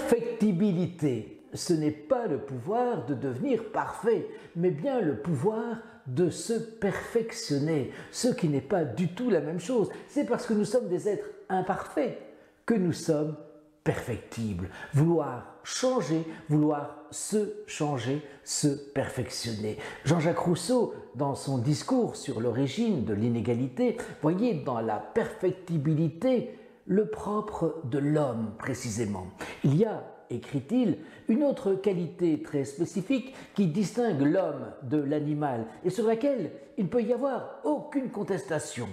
perfectibilité, ce n'est pas le pouvoir de devenir parfait, mais bien le pouvoir de se perfectionner, ce qui n'est pas du tout la même chose. C'est parce que nous sommes des êtres imparfaits que nous sommes perfectibles. Vouloir changer, vouloir se changer, se perfectionner. Jean-Jacques Rousseau, dans son discours sur l'origine de l'inégalité, voyait dans la perfectibilité le propre de l'homme précisément. Il y a, écrit-il, une autre qualité très spécifique qui distingue l'homme de l'animal et sur laquelle il ne peut y avoir aucune contestation.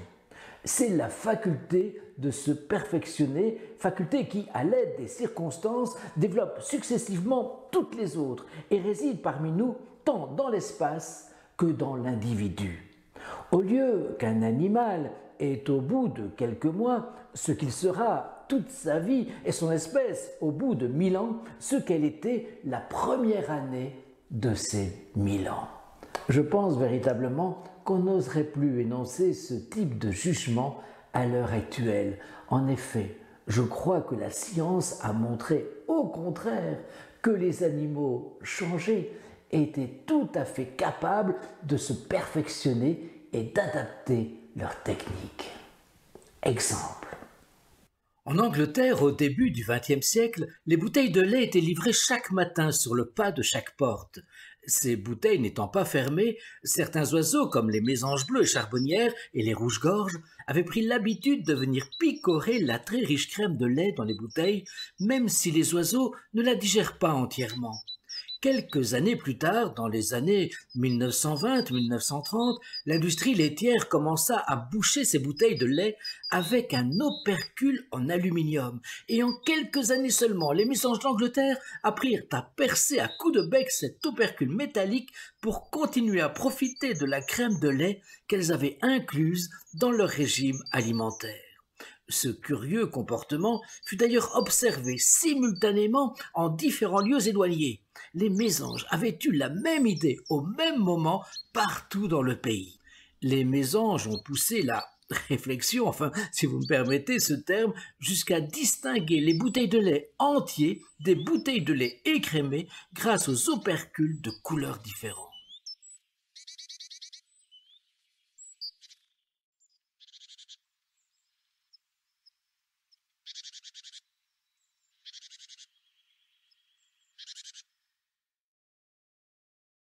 C'est la faculté de se perfectionner, faculté qui, à l'aide des circonstances, développe successivement toutes les autres et réside parmi nous tant dans l'espace que dans l'individu. Au lieu qu'un animal est au bout de quelques mois ce qu'il sera toute sa vie et son espèce au bout de 1000 ans ce qu'elle était la première année de ces 1000 ans. Je pense véritablement qu'on n'oserait plus énoncer ce type de jugement à l'heure actuelle. En effet, je crois que la science a montré au contraire que les animaux changés étaient tout à fait capables de se perfectionner et d'adapter leurs techniques. Exemple. En Angleterre, au début du XXe siècle, les bouteilles de lait étaient livrées chaque matin sur le pas de chaque porte. Ces bouteilles n'étant pas fermées, certains oiseaux, comme les mésanges bleus et charbonnières et les rouges-gorges, avaient pris l'habitude de venir picorer la très riche crème de lait dans les bouteilles, même si les oiseaux ne la digèrent pas entièrement. Quelques années plus tard, dans les années 1920-1930, l'industrie laitière commença à boucher ses bouteilles de lait avec un opercule en aluminium. Et en quelques années seulement, les mésanges d'Angleterre apprirent à percer à coups de bec cet opercule métallique pour continuer à profiter de la crème de lait qu'elles avaient incluse dans leur régime alimentaire. Ce curieux comportement fut d'ailleurs observé simultanément en différents lieux éloignés. Les mésanges avaient eu la même idée au même moment partout dans le pays. Les mésanges ont poussé la réflexion, enfin, si vous me permettez ce terme, jusqu'à distinguer les bouteilles de lait entiers des bouteilles de lait écrémées grâce aux opercules de couleurs différentes.